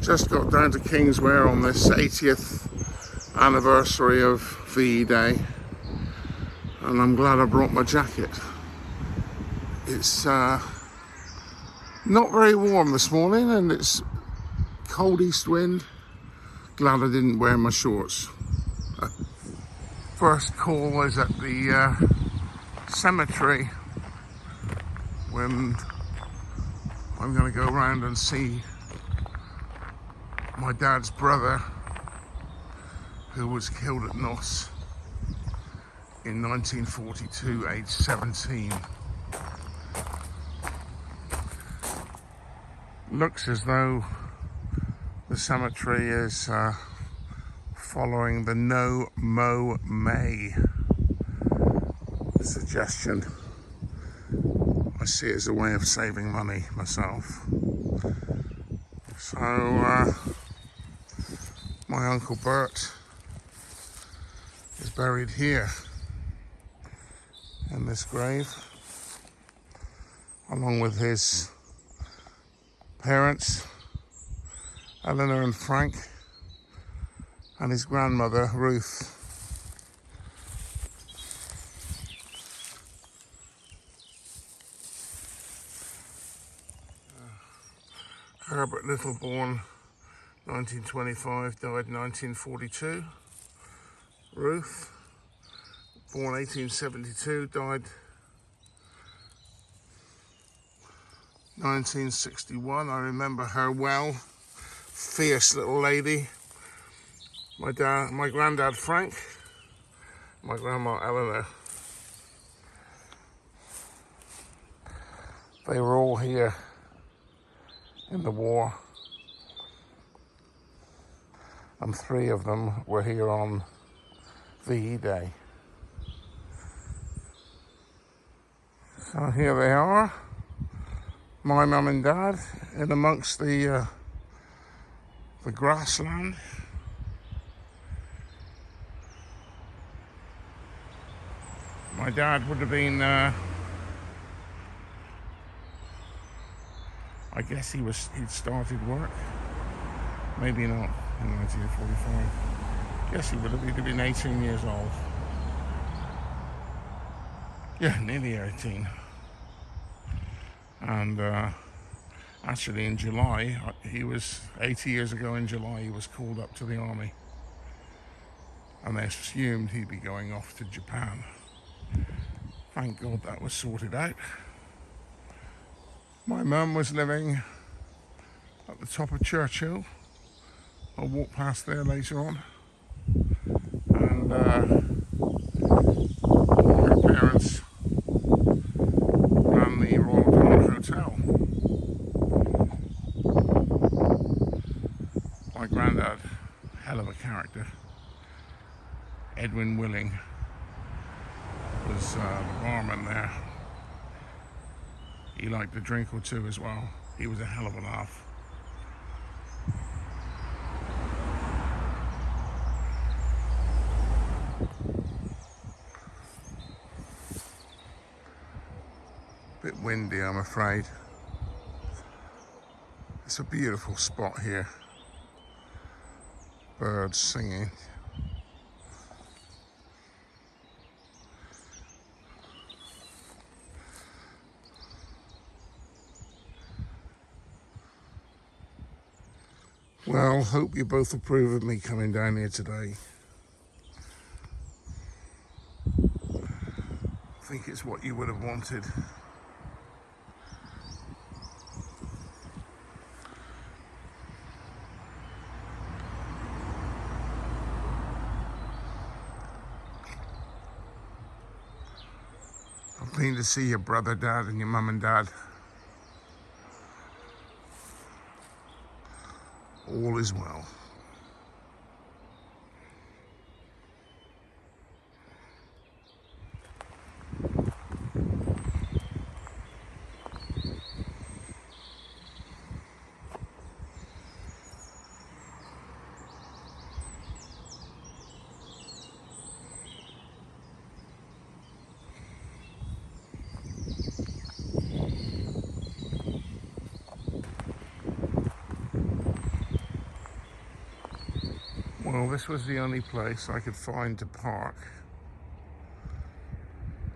Just got down to Kingswear on this 80th anniversary of VE Day, and I'm glad I brought my jacket. It's not very warm this morning and it's cold east wind. Glad I didn't wear my shorts. First call is at the cemetery when I'm going to go around and see my dad's brother who was killed at Nos in 1942, age 17. Looks as though the cemetery is following the No Mow May suggestion. I see it as a way of saving money myself. So my Uncle Bert is buried here in this grave, along with his parents, Eleanor and Frank, and his grandmother, Ruth. Herbert Little, born 1925, died 1942. Ruth, born 1872, died 1961. I remember her well. Fierce little lady. My granddad Frank, my grandma Eleanor. They were all here in the war, and 3 of them were here on VE Day. So here they are, my mum and dad, in amongst the grassland. My dad would have been, I guess he'd started work, maybe not in 1945. Guess he'd have been 18 years old. Yeah, nearly 18. And actually in July, he was 80 years ago in July, he was called up to the army. And they assumed he'd be going off to Japan. Thank God that was sorted out. My mum was living at the top of Churchill. I'll walk past there later on. And her parents ran the Royal Dartmouth Hotel. My granddad, hell of a character, Edwin Willing, was the barman there. He liked a drink or two as well. He was a hell of a laugh. Bit windy, I'm afraid. It's a beautiful spot here. Birds singing. Well, hope you both approve of me coming down here today. I think it's what you would have wanted. I've been to see your brother, Dad, and your mum and dad. All is well. Well, this was the only place I could find to park,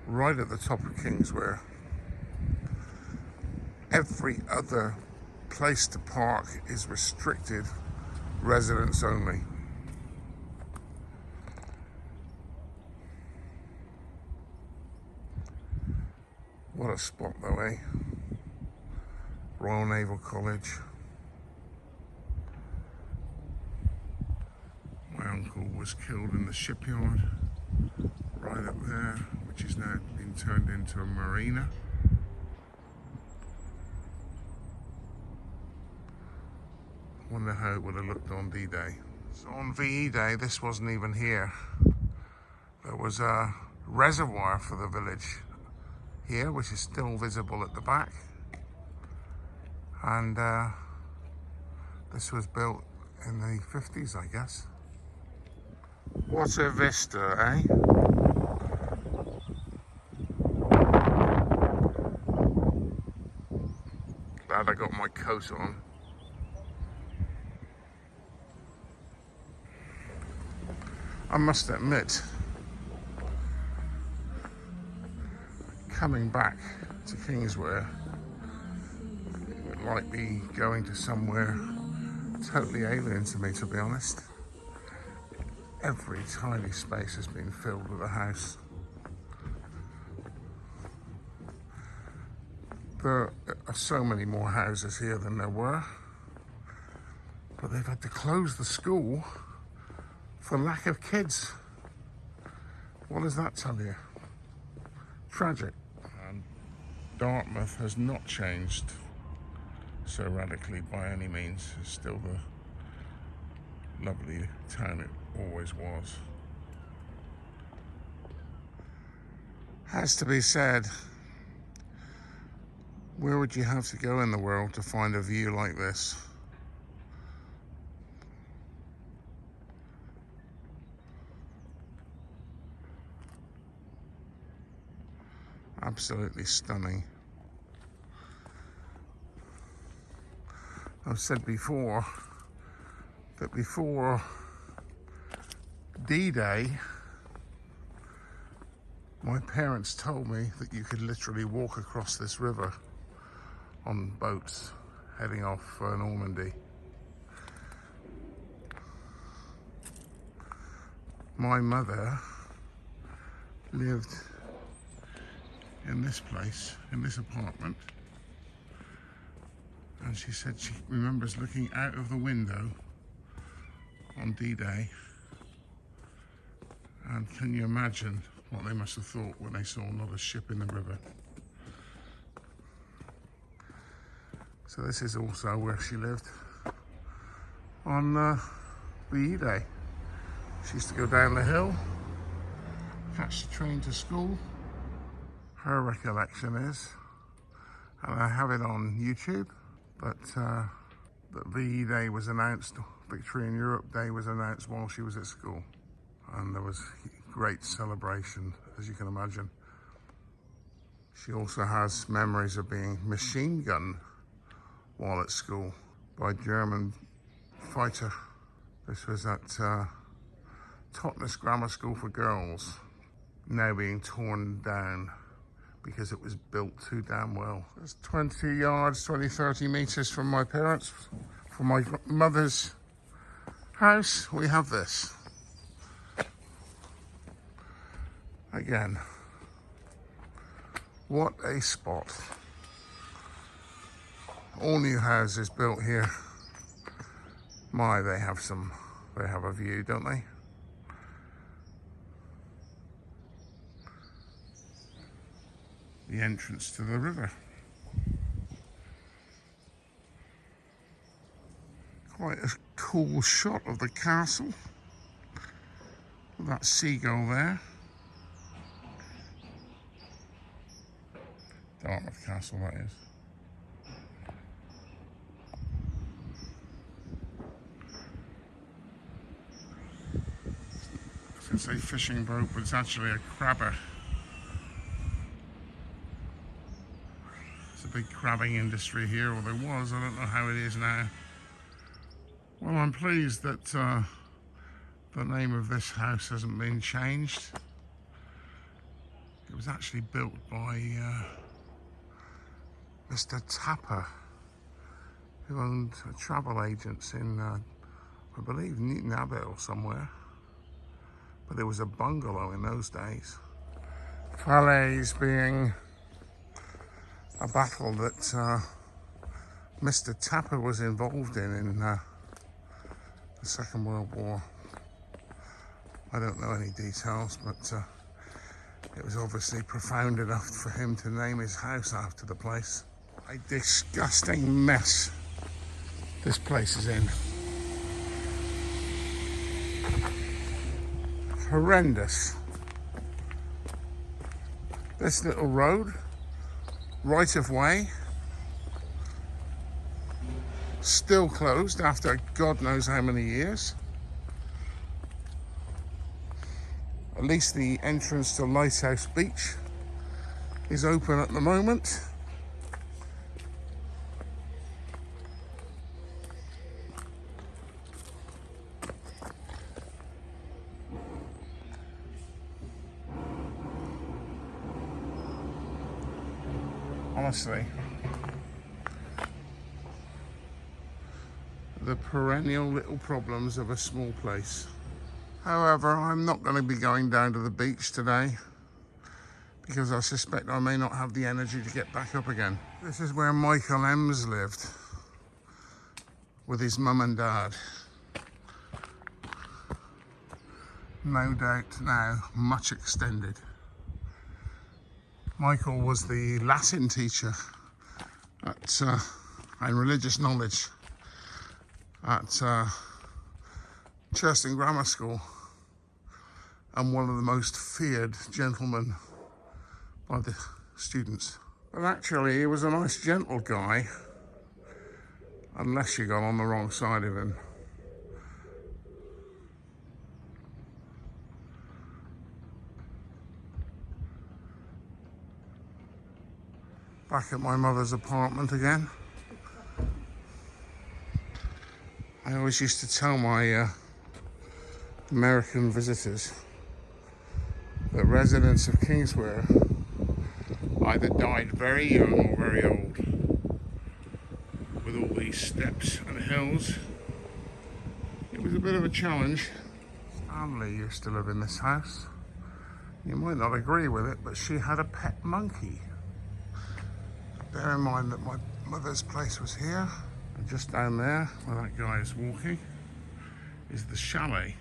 right at the top of Kingswear. Every other place to park is restricted, residents only. What a spot though, eh? Royal Naval College. My uncle was killed in the shipyard right up there, which is now been turned into a marina. Wonder how it would have looked on D-Day. So on VE Day, this wasn't even here. There was a reservoir for the village here, which is still visible at the back. And this was built in the 50s, I guess. What a vista, eh? Glad I got my coat on. I must admit, coming back to Kingswear, it would like be going to somewhere totally alien to me, to be honest. Every tiny space has been filled with a house. There are so many more houses here than there were, but they've had to close the school for lack of kids. What does that tell you? Tragic. And Dartmouth has not changed so radically by any means. It's still the lovely town it always was. Has to be said, where would you have to go in the world to find a view like this? Absolutely stunning. I've said before that before D-Day, my parents told me that you could literally walk across this river on boats heading off for Normandy. My mother lived in this place, in this apartment, and she said she remembers looking out of the window on D-Day, and can you imagine what they must have thought when they saw another ship in the river? So this is also where she lived on VE Day. She used to go down the hill, catch the train to school. Her recollection is, and I have it on YouTube, but that VE Day was announced, Victory in Europe Day was announced while she was at school. And there was great celebration, as you can imagine. She also has memories of being machine gunned while at school by a German fighter. This was at Totnes Grammar School for Girls, now being torn down because it was built too damn well. It's 20 yards, 20, 30 meters from my parents, from my mother's house, we have this. Again, what a spot. All new houses built here. My, they have a view, don't they? The entrance to the river. Quite a cool shot of the castle. That seagull there. Dartmouth Castle, that is. I was going to say fishing boat, but it's actually a crabber. It's a big crabbing industry here, or there was. I don't know how it is now. Well, I'm pleased that The name of this house hasn't been changed. It was actually built by Mr. Tapper, who owned travel agents in, I believe, Newton Abbot or somewhere. But it was a bungalow in those days. Falaise being a battle that Mr. Tapper was involved in the Second World War. I don't know any details, but it was obviously profound enough for him to name his house after the place. A disgusting mess this place is in. Horrendous. This little road, right of way, still closed after God knows how many years. At least the entrance to Lighthouse Beach is open at the moment. Honestly, the perennial little problems of a small place. However, I'm not going to be going down to the beach today because I suspect I may not have the energy to get back up again. This is where Michael Ems lived with his mum and dad. No doubt now much extended. Michael was the Latin teacher at, and religious knowledge at Churston Grammar School, and one of the most feared gentlemen by the students. But actually, he was a nice, gentle guy, unless you got on the wrong side of him. Back at my mother's apartment again. I always used to tell my American visitors that residents of Kingswear either died very young or very old. With all these steps and hills, it was a bit of a challenge. Stanley used to live in this house. You might not agree with it, but she had a pet monkey. Bear in mind that my mother's place was here, and just down there where that guy is walking is the chalet.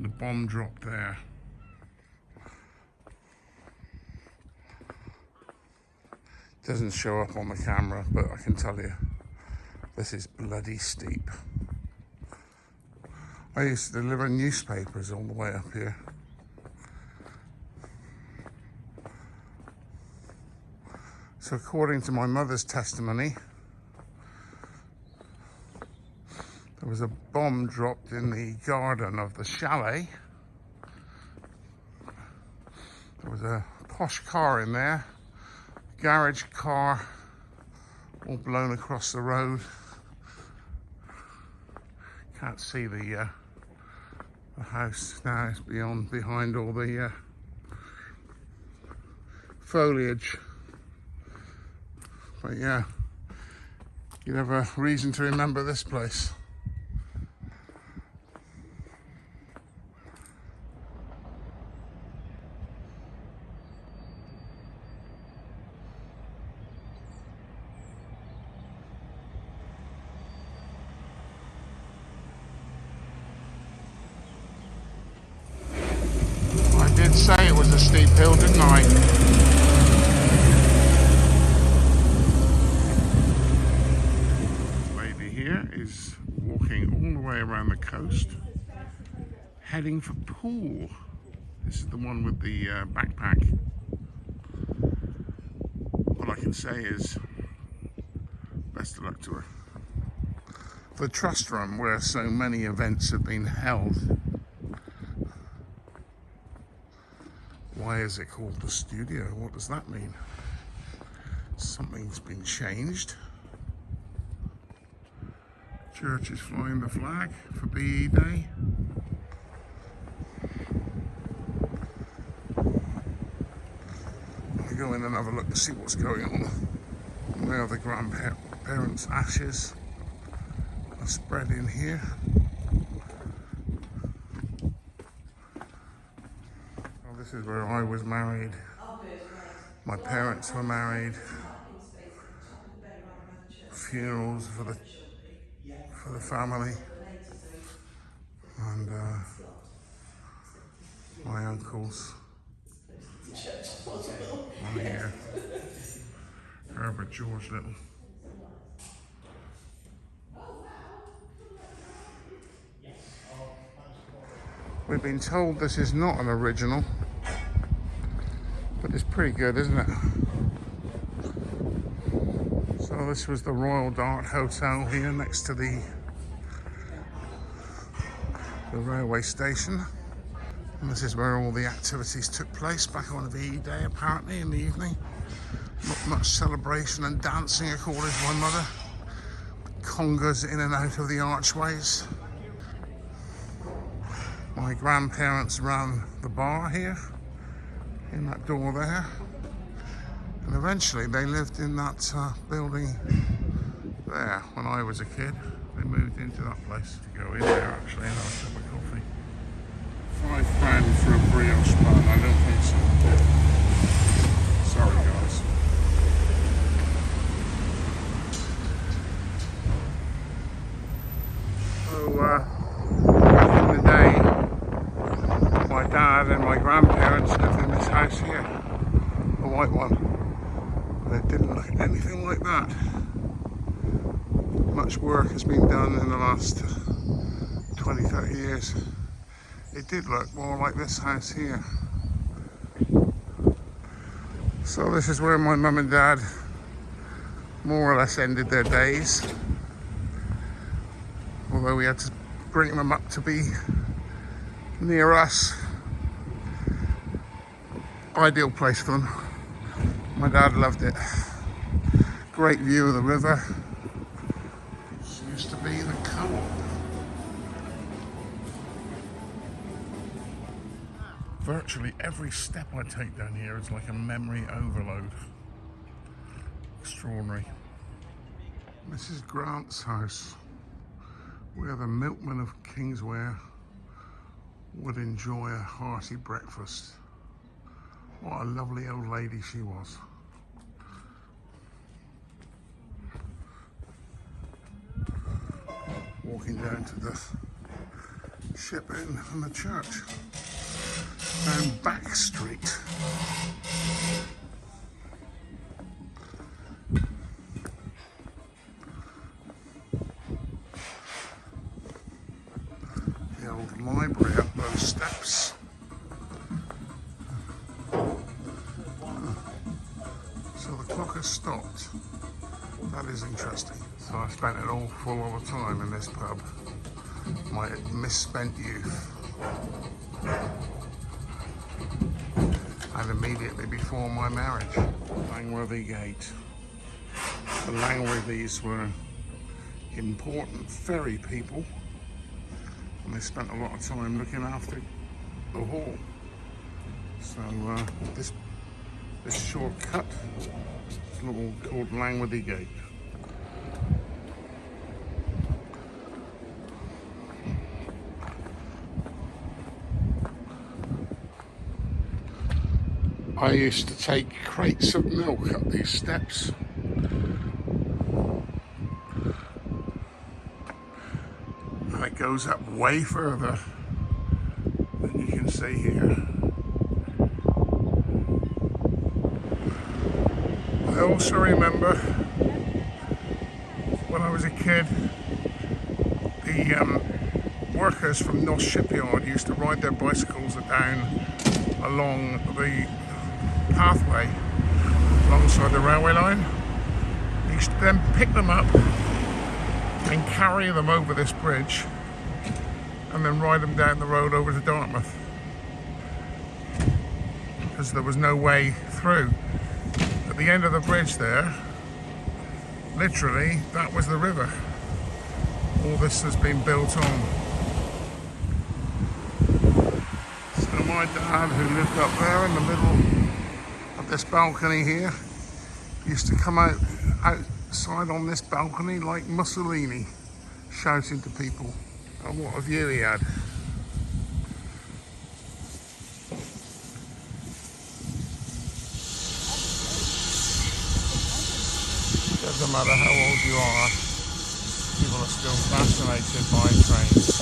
The bomb dropped there. Doesn't show up on the camera, but I can tell you, this is bloody steep. I used to deliver newspapers all the way up here. So according to my mother's testimony, there was a bomb dropped in the garden of the chalet. There was a posh car in there, garage car, all blown across the road. Can't see the house now, it's behind all the foliage. But yeah, you'd have a reason to remember this place. I did say it was a steep hill, didn't I? Is walking all the way around the coast, heading for Poole. This is the one with the backpack. All I can say is best of luck to her. The trust room where so many events have been held. Why is it called the studio? What does that mean? Something's been changed. Church is flying the flag for BE Day. go in and have a look to see what's going on. And there are the grandparents' ashes are spread in here. Well, this is where I was married. My parents were married. Funerals for the family. And my uncles. One here. Herbert George Little. We've been told this is not an original, but it's pretty good, isn't it? So this was the Royal Dart Hotel here next to the railway station. And this is where all the activities took place back on VE Day, apparently, in the evening. Not much celebration and dancing, according to my mother. Congas in and out of the archways. My grandparents ran the bar here, in that door there. And eventually they lived in that building there when I was a kid. They moved into that place to go in there, actually, and have a cup of coffee. £5 for a brioche bun? I don't think so. Sorry, guys. So, back in the day, my dad and my grandparents lived in this house here, the white one. It didn't look anything like that. Much work has been done in the last 20-30 years. It did look more like this house here. So this is where my mum and dad more or less ended their days. Although we had to bring them up to be near us. Ideal place for them. My dad loved it. Great view of the river. This used to be the co-op. Virtually every step I take down here is like a memory overload. Extraordinary. Mrs. Grant's house, where the milkman of Kingswear would enjoy a hearty breakfast. What a lovely old lady she was. Walking down to the ship inn and the church. Down Back Street. The old library up those steps. So the clock has stopped. That is interesting. So I spent an awful lot of time in this pub. My misspent youth. And immediately before my marriage. Langworthy Gate. The Langworthys were important ferry people, and they spent a lot of time looking after the hall. So this shortcut is called Langworthy Gate. I used to take crates of milk up these steps. And it goes up way further than you can see here. I also remember when I was a kid, the workers from North Shipyard used to ride their bicycles down along the pathway alongside the railway line. They used to then pick them up and carry them over this bridge and then ride them down the road over to Dartmouth, because there was no way through. At the end of the bridge there, literally, that was the river. All this has been built on. So my dad, who lived up there in the middle of this balcony here. Used to come outside on this balcony like Mussolini, shouting to people. And what a view he had. Doesn't matter how old you are, people are still fascinated by trains.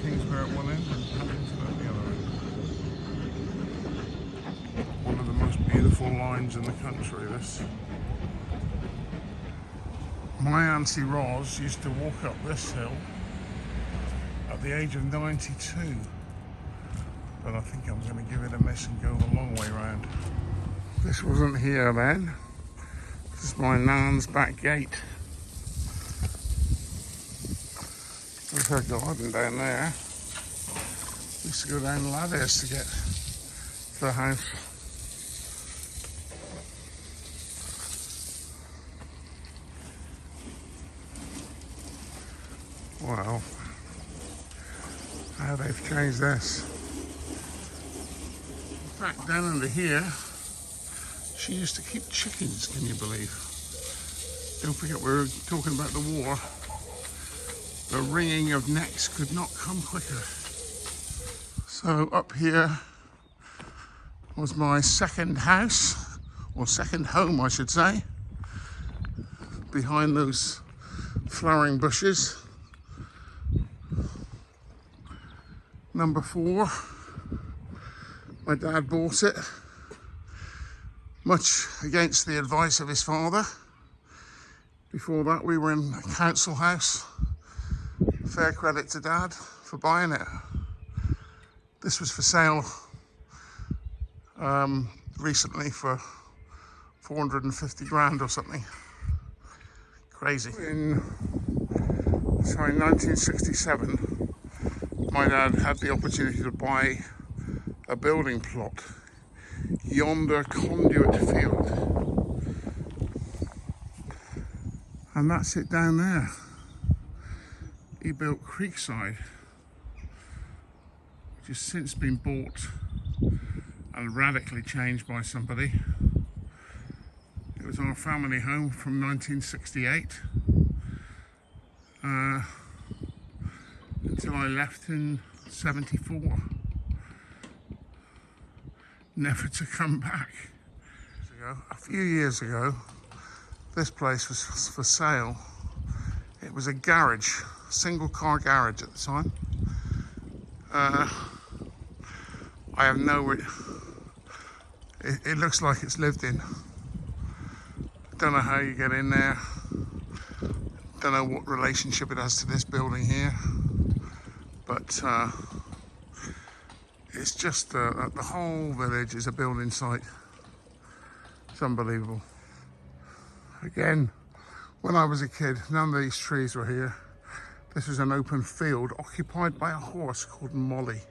Kingswear at one end and Paddington at the other end. One of the most beautiful lines in the country, this. My Auntie Ros used to walk up this hill at the age of 92. But I think I'm going to give it a miss and go the long way round. This wasn't here then. This is my nan's back gate. There's her garden down there. We used to go down ladders to get to the house. Wow. How they've changed this. Back down under here, she used to keep chickens, can you believe? Don't forget we were talking about the war. The wringing of necks could not come quicker. So up here was my second house, or second home I should say, behind those flowering bushes. Number 4, my dad bought it, much against the advice of his father. Before that we were in a council house. Fair credit to Dad for buying it. This was for sale recently for 450 grand or something. Crazy. In 1967, my dad had the opportunity to buy a building plot, yonder conduit field. And that's it down there. He built Creekside, which has since been bought and radically changed by somebody. It was our family home from 1968 until I left in 74, never to come back. A few years ago, this place was for sale. It was a garage, single car garage at the time. I have no, it looks like it's lived in. Don't know how you get in there. Don't know what relationship it has to this building here. But it's just, the whole village is a building site. It's unbelievable. Again, when I was a kid, none of these trees were here. This was an open field occupied by a horse called Molly.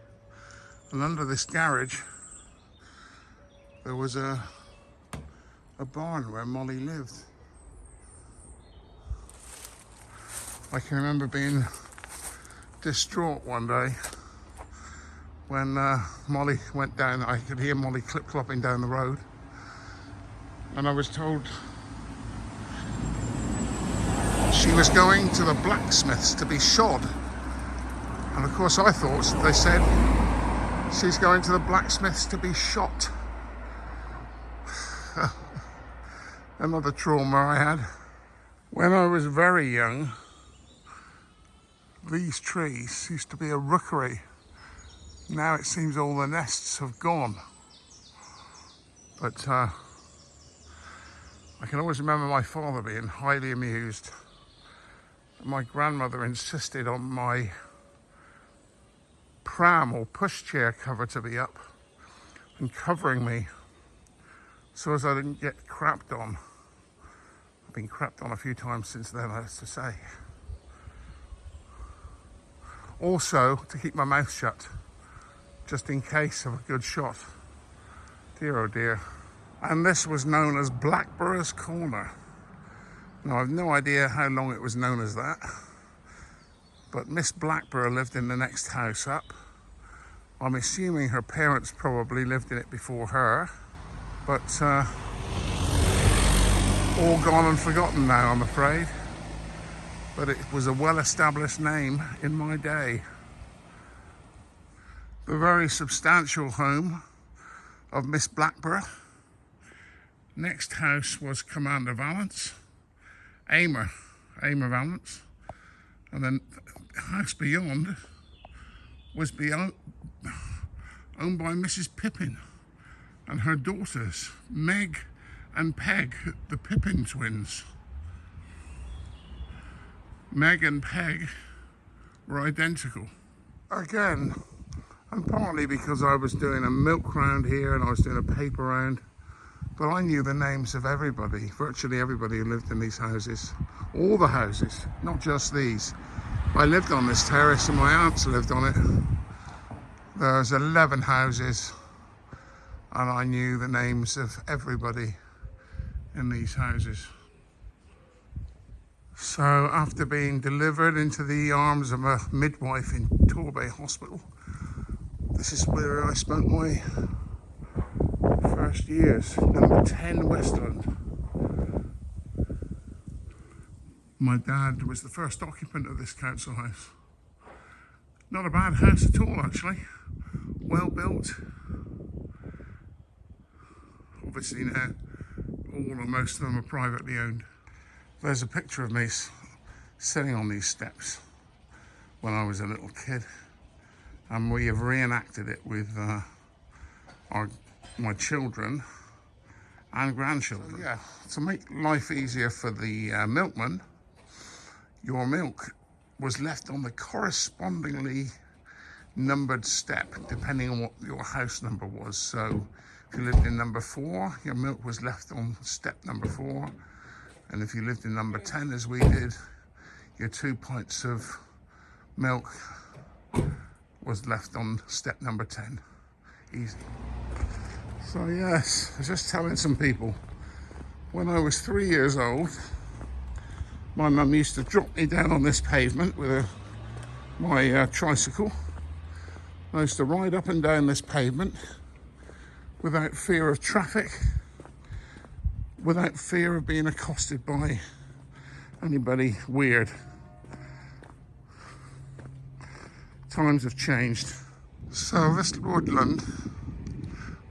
And under this garage, there was a barn where Molly lived. I can remember being distraught one day when Molly went down. I could hear Molly clip-clopping down the road. And I was told she was going to the blacksmith's to be shod. And of course I thought they said she's going to the blacksmith's to be shot. Another trauma I had. When I was very young, these trees used to be a rookery. Now it seems all the nests have gone. But I can always remember my father being highly amused. My grandmother insisted on my pram or pushchair cover to be up and covering me so as I didn't get crapped on. I've been crapped on a few times since then, I have to say. Also, to keep my mouth shut, just in case of a good shot. Dear oh dear. And this was known as Blackborough's Corner. Now, I've no idea how long it was known as that, but Miss Blackborough lived in the next house up. I'm assuming her parents probably lived in it before her, but all gone and forgotten now, I'm afraid. But it was a well-established name in my day. The very substantial home of Miss Blackborough. Next house was Commander Valance, Aymer Valance, and then the house beyond was owned by Mrs. Pippin and her daughters, Meg and Peg, the Pippin twins. Meg and Peg were identical. Again, and partly because I was doing a milk round here and I was doing a paper round, but I knew the names of everybody, virtually everybody who lived in these houses. All the houses, not just these. I lived on this terrace and my aunts lived on it. There's 11 houses and I knew the names of everybody in these houses. So after being delivered into the arms of a midwife in Torbay Hospital, this is where I spent my first years, number 10 Westland. My dad was the first occupant of this council house. Not a bad house at all, actually. Well built. Obviously now all or most of them are privately owned. There's a picture of me sitting on these steps when I was a little kid, and we have reenacted it with my children and grandchildren. So, yeah, to make life easier for the milkman, your milk was left on the correspondingly numbered step depending on what your house number was. So if you lived in number 4, your milk was left on step number 4. And if you lived in number 10, as we did, your 2 pints of milk was left on step number 10. Easy. So yes, I was just telling some people, when I was 3 years old, my mum used to drop me down on this pavement with my tricycle. I used to ride up and down this pavement without fear of traffic, without fear of being accosted by anybody weird. Times have changed. So this woodland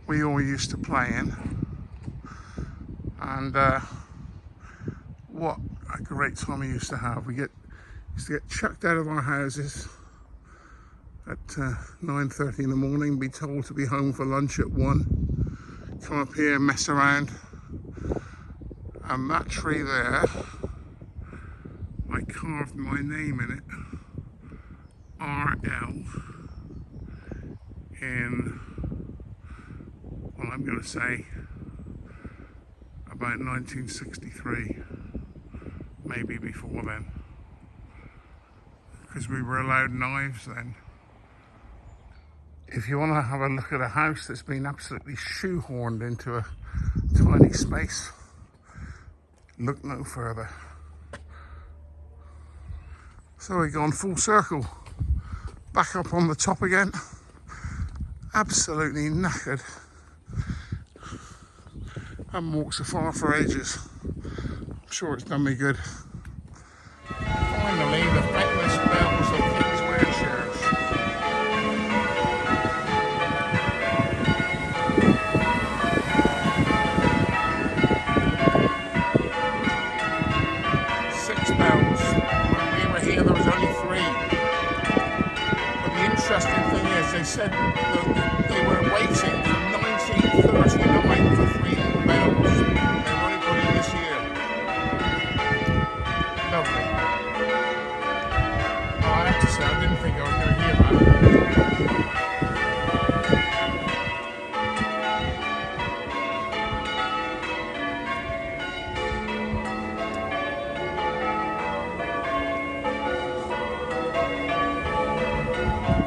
we all used to play in, and what a great time we used to have. We used to get chucked out of our houses at 9:30 in the morning, be told to be home for lunch at 1, come up here, mess around. And that tree there, I carved my name in it, RL, in, well, I'm going to say about 1963, maybe before then, because we were allowed knives then. If you want to have a look at a house that's been absolutely shoehorned into a tiny space, look no further. So we've gone full circle, back up on the top again, absolutely knackered. Haven't walked so far for ages. I'm sure it's done me good. Finally, the famous bells of Kingswear church.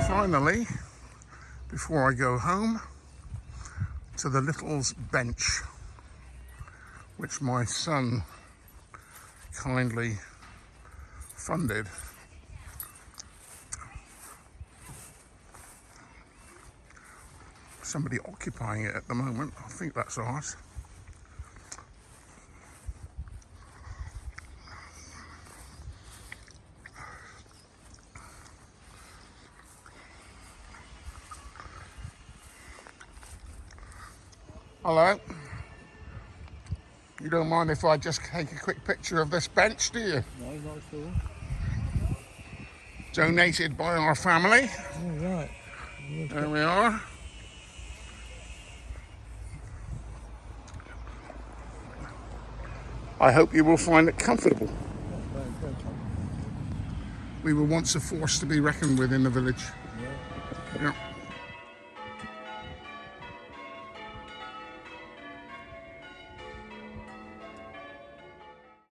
Finally, before I go home, to the Little's bench, which my son kindly funded. Somebody occupying it at the moment. I think that's ours. Hello. You don't mind if I just take a quick picture of this bench, do you? No, not at all. Donated by our family. Oh, right. There we are. I hope you will find it comfortable. We were once a force to be reckoned with in the village. Yeah. Yeah.